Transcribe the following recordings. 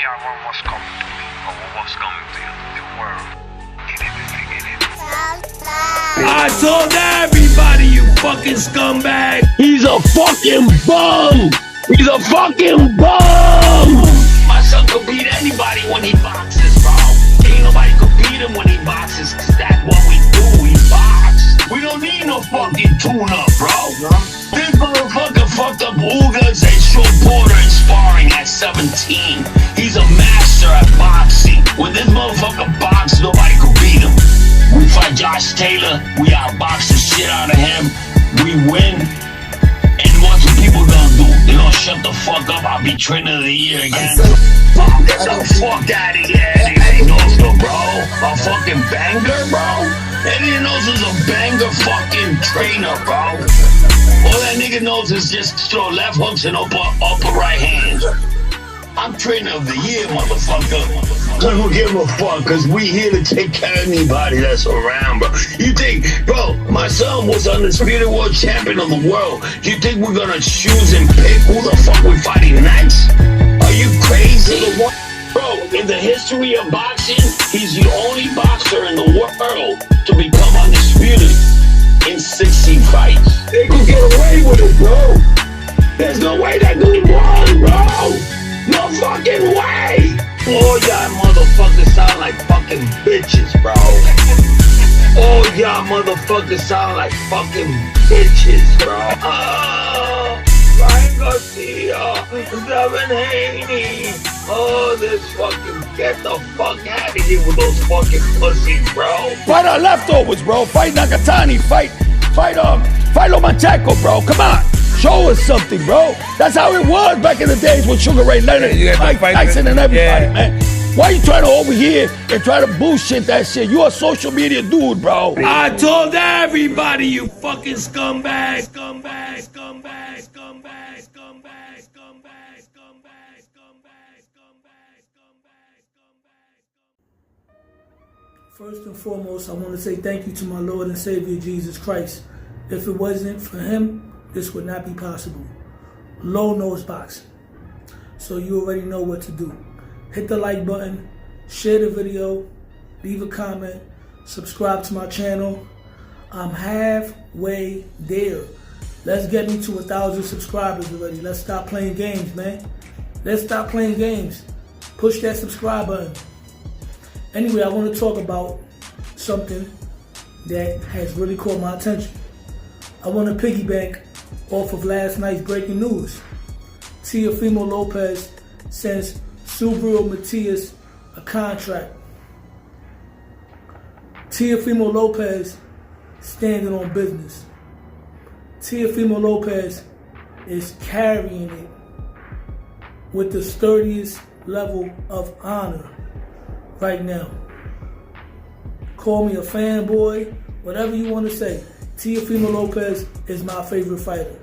are what's coming to me, or what's coming to the world. I told everybody, you fucking scumbag. He's a fucking bum. He's a fucking bum. My son could beat anybody when he boxes, bro. Ain't nobody could beat him when he boxes. That's what we do. We box. We don't need no fucking tune-up, bro. This motherfucker fucked up Ugas and Short Porter in sparring at 17. He's a master at boxing. When this motherfucker boxes, nobody could beat him. We fight Josh Taylor, we outbox the shit out of him, we win. And what's the people gonna do? They gonna shut the fuck up, I'll be trainer of the year again. Get the fuck out of here, Eddie Reynoso, bro. A fucking banger, bro. Eddie Reynoso's a banger fucking trainer, bro. All that nigga knows is just throw left hooks and upper right hands. I'm trainer of the year, motherfucker. I don't give a fuck, cause we here to take care of anybody that's around, bro. You think, bro, my son was undisputed world champion of the world. You think we're gonna choose and pick who the fuck we're fighting next? Are you crazy? Bro, in the history of boxing, he's the only boxer in the world to become undisputed in 60 fights. They could get away with it, bro. There's no way that dude won, bro. No fucking way! All y'all motherfuckers sound like fucking bitches, bro. All y'all motherfuckers sound like fucking bitches, bro. Ryan Garcia, Devin Haney. Oh, this fucking, get the fuck out of here with those fucking pussies, bro. Fight our leftovers, bro. Fight Nakatani. Fight Lomachenko, bro. Come on. Show us something, bro. That's how it was back in the days with Sugar Ray Leonard, Mike Tyson, and everybody, man. Why you trying to over here and try to bullshit that shit? You a social media dude, bro. I told everybody, you fucking scumbag. Scumbag, scumbag, scumbag, scumbag, scumbag, scumbag, scumbag, scumbag, scumbag, scumbag. First and foremost, I want to say thank you to my Lord and Savior, Jesus Christ. If it wasn't for him, this would not be possible. Low nose boxing. So you already know what to do. Hit the like button, share the video, leave a comment, subscribe to my channel. I'm halfway there. Let's get me to 1,000 subscribers already. Let's stop playing games, man. Let's stop playing games. Push that subscribe button. Anyway, I want to talk about something that has really caught my attention. I want to piggyback off of last night's breaking news. Teofimo Lopez sends Subriel Matias a contract. Teofimo Lopez standing on business. Teofimo Lopez is carrying it with the sturdiest level of honor right now. Call me a fanboy, whatever you want to say. Teofimo Lopez is my favorite fighter.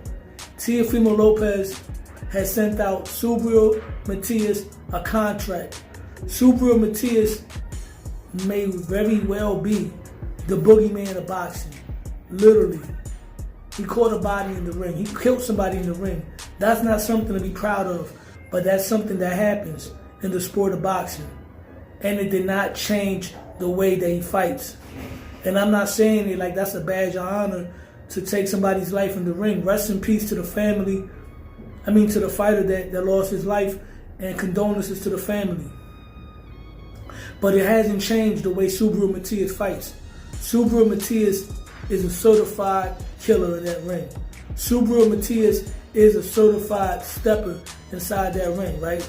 Teofimo Lopez has sent out Subriel Matias a contract. Subriel Matias may very well be the boogeyman of boxing. Literally. He caught a body in the ring. He killed somebody in the ring. That's not something to be proud of, but that's something that happens in the sport of boxing. And it did not change the way that he fights. And I'm not saying it like that's a badge of honor to take somebody's life in the ring. Rest in peace to the family. To the fighter that lost his life, and condolences to the family. But it hasn't changed the way Subriel Matias fights. Subriel Matias is a certified killer in that ring. Subriel Matias is a certified stepper inside that ring, right?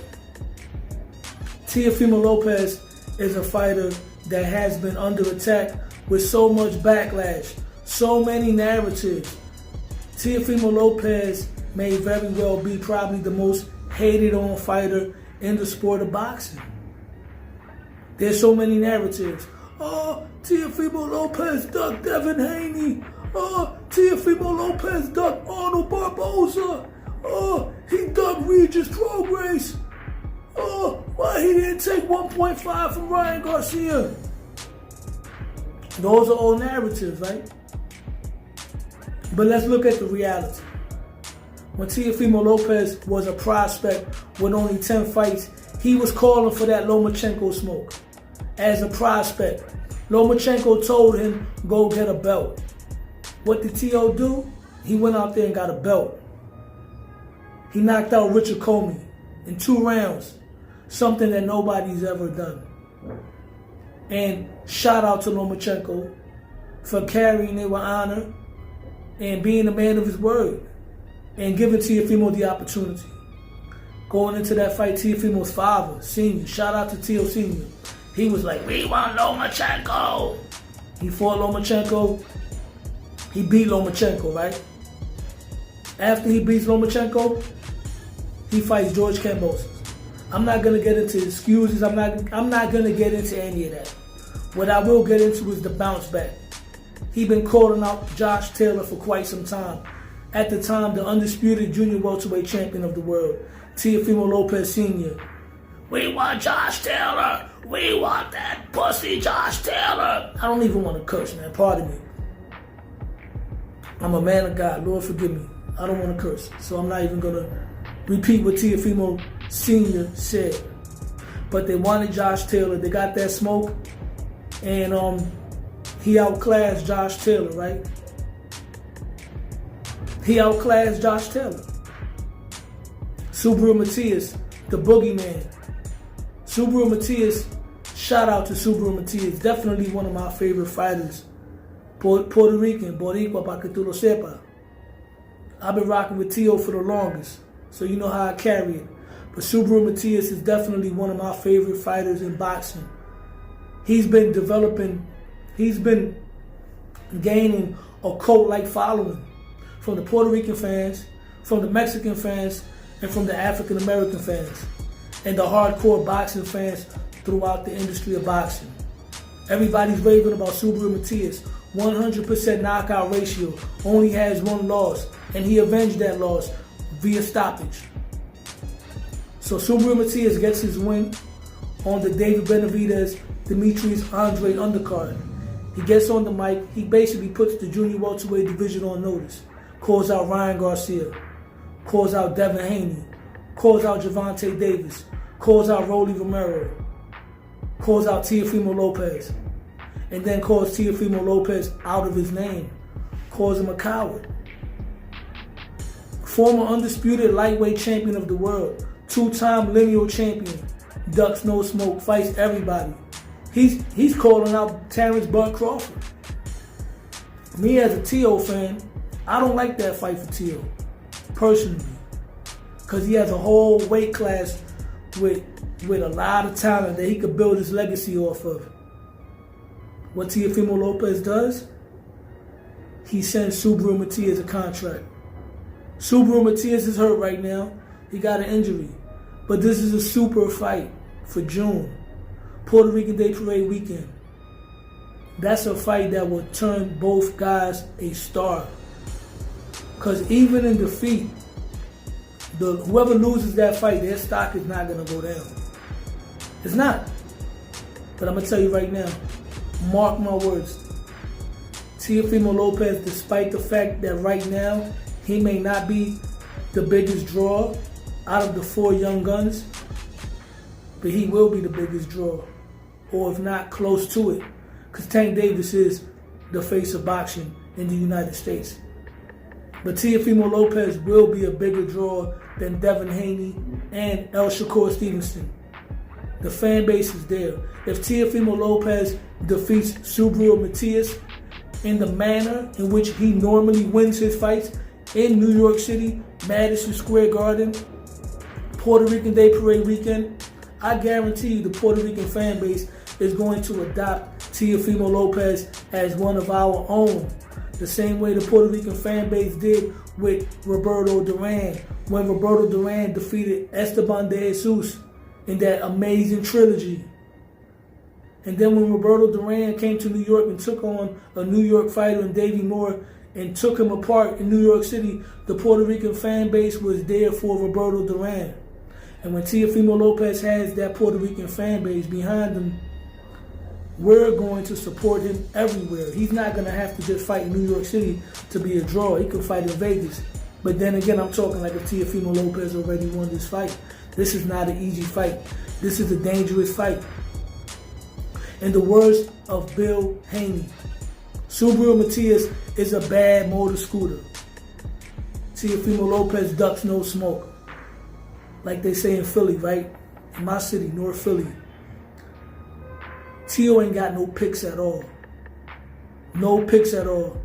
Teofimo Lopez is a fighter that has been under attack with so much backlash, so many narratives. Teofimo Lopez may very well be probably the most hated on fighter in the sport of boxing. There's so many narratives. Oh, Teofimo Lopez ducked Devin Haney. Oh, Teofimo Lopez ducked Arnold Barboza. Oh, he ducked Regis Prograis. Oh, why he didn't take 1.5 from Ryan Garcia? Those are all narratives, right? But let's look at the reality. When Teofimo Lopez was a prospect with only 10 fights, he was calling for that Lomachenko smoke as a prospect. Lomachenko told him, go get a belt. What did Teo do? He went out there and got a belt. He knocked out Richard Comey in 2 rounds, something that nobody's ever done. And shout out to Lomachenko for carrying it with honor and being a man of his word and giving Teofimo the opportunity. Going into that fight, Teofimo's father, senior, shout out to Teo Senior. He was like, we want Lomachenko. He fought Lomachenko. He beat Lomachenko, right? After he beats Lomachenko, he fights George Kambosos. I'm not gonna get into excuses. I'm not gonna get into any of that. What I will get into is the bounce back. He been calling out Josh Taylor for quite some time. At the time, the undisputed junior welterweight champion of the world, Teofimo Lopez Sr. We want Josh Taylor. We want that pussy Josh Taylor. I don't even want to curse, man. Pardon me. I'm a man of God. Lord, forgive me. I don't want to curse. So I'm not even going to repeat what Teofimo Sr. said. But they wanted Josh Taylor. They got that smoke. And he outclassed Josh Taylor, right? He outclassed Josh Taylor. Subaru Matias, the boogeyman. Subaru Matias, shout out to Subaru Matias. Definitely one of my favorite fighters. Puerto Rican, Boricua, pa que tú lo sepa. I've been rocking with Teo for the longest, so you know how I carry it. But Subaru Matias is definitely one of my favorite fighters in boxing. He's been gaining a cult-like following from the Puerto Rican fans, from the Mexican fans, and from the African American fans, and the hardcore boxing fans throughout the industry of boxing. Everybody's raving about Subaru Matias. 100% knockout ratio, only has 1 loss, and he avenged that loss via stoppage. So Subaru Matias gets his win on the David Benavidez, Demetrius Andre undercard. He gets on the mic, he basically puts the junior welterweight division on notice. Calls out Ryan Garcia, calls out Devin Haney, calls out Gervonta Davis, calls out Rolly Romero, calls out Teofimo Lopez, and then calls Teofimo Lopez out of his name, calls him a coward. Former undisputed lightweight champion of the world, 2-time lineal champion, ducks no smoke, fights everybody. He's calling out Terrence Bud Crawford. Me as a Teo fan, I don't like that fight for Teo, personally, because he has a whole weight class with a lot of talent that he could build his legacy off of. What Teofimo Lopez does, he sends Subaru Matias a contract. Subaru Matias is hurt right now. He got an injury. But this is a super fight for June. Puerto Rican Day Parade weekend. That's a fight that will turn both guys a star. Because even in defeat, whoever loses that fight, their stock is not going to go down. It's not. But I'm going to tell you right now, mark my words. Teofimo Lopez, despite the fact that right now he may not be the biggest draw out of the 4 young guns, but he will be the biggest draw, or if not, close to it. Because Tank Davis is the face of boxing in the United States. But Teofimo Lopez will be a bigger draw than Devin Haney and El Shakur Stevenson. The fan base is there. If Teofimo Lopez defeats Subaru Matias in the manner in which he normally wins his fights in New York City, Madison Square Garden, Puerto Rican Day Parade weekend, I guarantee you the Puerto Rican fan base is going to adopt Teofimo Lopez as one of our own. The same way the Puerto Rican fan base did with Roberto Duran when Roberto Duran defeated Esteban de Jesus in that amazing trilogy. And then when Roberto Duran came to New York and took on a New York fighter in Davey Moore and took him apart in New York City, the Puerto Rican fan base was there for Roberto Duran. And when Teofimo Lopez has that Puerto Rican fan base behind him, we're going to support him everywhere. He's not going to have to just fight in New York City to be a draw. He could fight in Vegas. But then again, I'm talking like if Teofimo Lopez already won this fight. This is not an easy fight. This is a dangerous fight. In the words of Bill Haney, Subriel Matias is a bad motor scooter. Teofimo Lopez ducks no smoke. Like they say in Philly, right? In my city, North Philly. Teo ain't got no picks at all. No picks at all.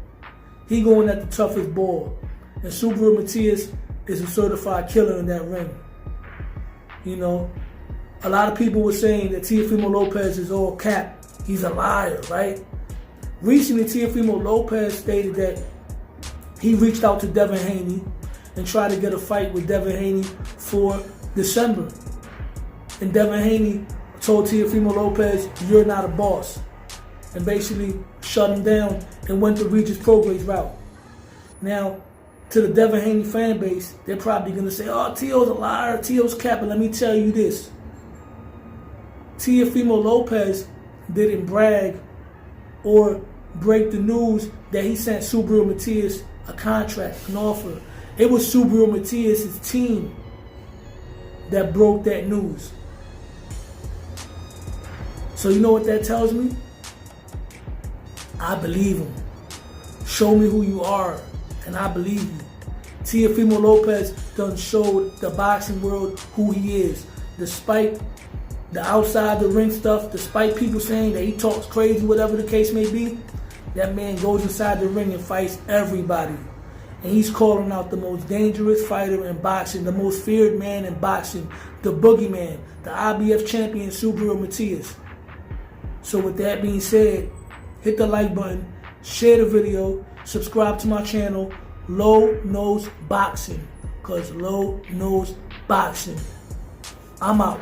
He going at the toughest ball. And Subriel Matias is a certified killer in that ring. You know, a lot of people were saying that Teofimo Lopez is all cap. He's a liar, right? Recently, Teofimo Lopez stated that he reached out to Devin Haney and tried to get a fight with Devin Haney for December. And Devin Haney told Teofimo Lopez, "You're not a boss," and basically shut him down and went the Regis Prograis route. Now, to the Devin Haney fan base, they're probably going to say, "Oh, Teo's a liar, Teo's capping." Let me tell you this. Teofimo Lopez didn't brag or break the news that he sent Subriel Matias a contract, an offer. It was Subriel Matias' team that broke that news. So you know what that tells me? I believe him. Show me who you are, and I believe you. Teofimo Lopez done showed the boxing world who he is. Despite the outside the ring stuff, despite people saying that he talks crazy, whatever the case may be, that man goes inside the ring and fights everybody. And he's calling out the most dangerous fighter in boxing, the most feared man in boxing, the boogeyman, the IBF champion, Subriel Matias. So with that being said, hit the like button, share the video, subscribe to my channel, Low Nose Boxing, because Low Nose Boxing. I'm out.